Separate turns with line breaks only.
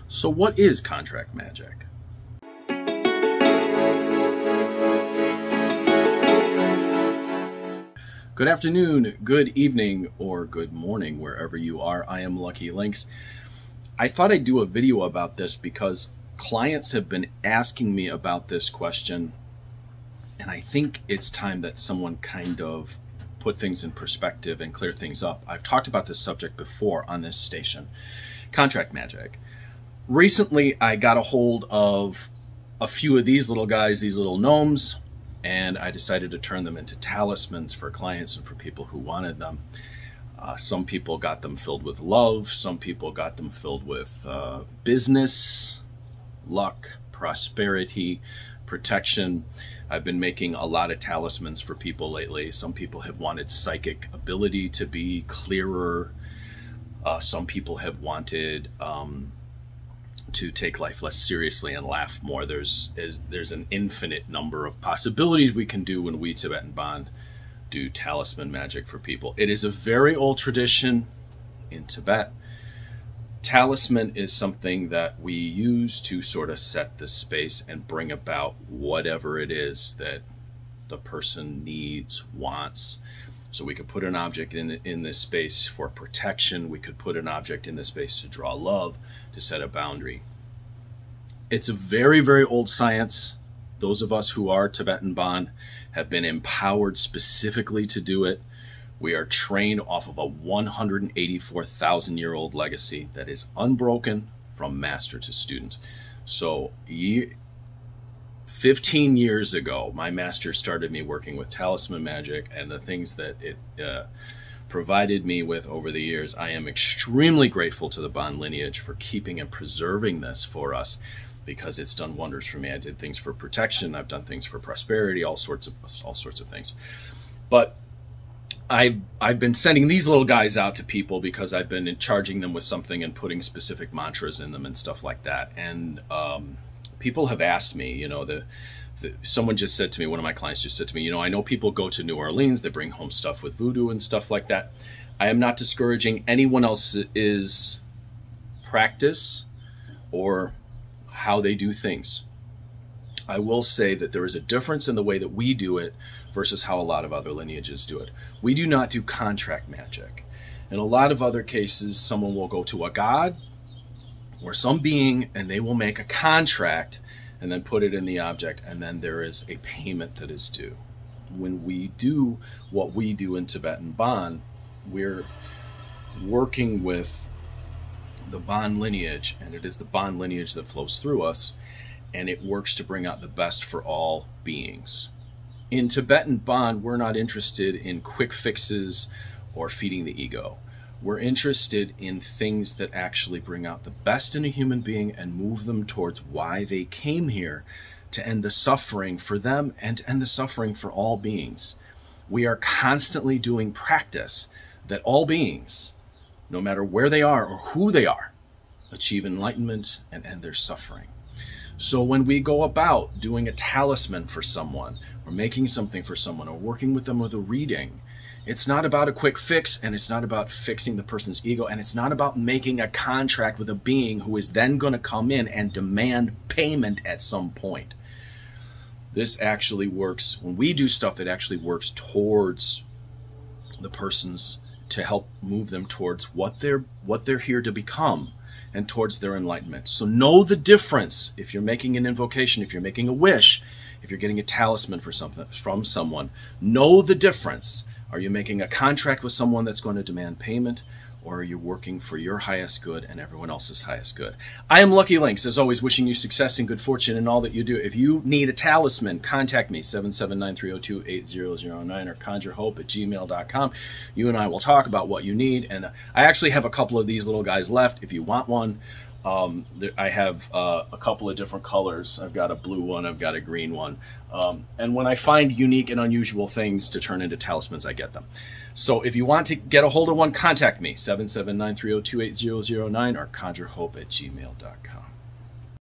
So what is contract magic? Good afternoon, good evening, or good morning, wherever you are. I am Lucky Links. I thought I'd do a video about this because clients have been asking me about this question, and I think it's time that someone kind of put things in perspective and clear things up. I've talked about this subject before on this station. Contract magic. Recently, I got a hold of a few of these little guys, these little gnomes, and I decided to turn them into talismans for clients and for people who wanted them. Some people got them filled with love. Some people got them filled with business, luck, prosperity, protection. I've been making a lot of talismans for people lately. Some people have wanted psychic ability to be clearer. Some people have wanted to take life less seriously and laugh more. There's an infinite number of possibilities we can do when we Tibetan Bond do talisman magic for people. It is a very old tradition in Tibet. Talisman is something that we use to sort of set the space and bring about whatever it is that the person needs, wants. So we could put an object in this space for protection. We could put an object in this space to draw love, to set a boundary. It's a very, very old science. Those of us who are Tibetan Bond have been empowered specifically to do it. We are trained off of a 184,000-year-old legacy that is unbroken from master to student. So 15 years ago, my master started me working with talisman magic, and the things that it provided me with over the years, I am extremely grateful to the Bond Lineage for keeping and preserving this for us, because it's done wonders for me. I did things for protection, I've done things for prosperity, all sorts of things. But I've been sending these little guys out to people because I've been charging them with something and putting specific mantras in them and stuff like that. And people have asked me, you know, someone just said to me, one of my clients just said to me, you know, I know people go to New Orleans, they bring home stuff with voodoo and stuff like that. I am not discouraging anyone else's practice or how they do things. I will say that there is a difference in the way that we do it versus how a lot of other lineages do it. We do not do contract magic. In a lot of other cases, someone will go to a god or some being and they will make a contract and then put it in the object, and then there is a payment that is due. When we do what we do in Tibetan Bond, we're working with the Bond lineage, and it is the Bond lineage that flows through us, and it works to bring out the best for all beings. In Tibetan Bond, we're not interested in quick fixes or feeding the ego. We're interested in things that actually bring out the best in a human being and move them towards why they came here, to end the suffering for them and to end the suffering for all beings. We are constantly doing practice that all beings, no matter where they are or who they are, achieve enlightenment and end their suffering. So when we go about doing a talisman for someone, or making something for someone, or working with them with a reading, it's not about a quick fix, and it's not about fixing the person's ego, and it's not about making a contract with a being who is then going to come in and demand payment at some point. This actually works, when we do stuff, it actually works towards the person's, to help move them towards what they're here to become and towards their enlightenment. So know the difference. If you're making an invocation, if you're making a wish, if you're getting a talisman for something from someone, know the difference. Are you making a contract with someone that's going to demand payment, or are you working for your highest good and everyone else's highest good? I am Lucky Links, as always, wishing you success and good fortune in all that you do. If you need a talisman, contact me, 779-302-8009, or conjurehope@gmail.com. You and I will talk about what you need, and I actually have a couple of these little guys left if you want one. I have a couple of different colors. I've got a blue one, I've got a green one. And when I find unique and unusual things to turn into talismans, I get them. So if you want to get a hold of one, contact me, 779-302-8009 or conjurehope@gmail.com.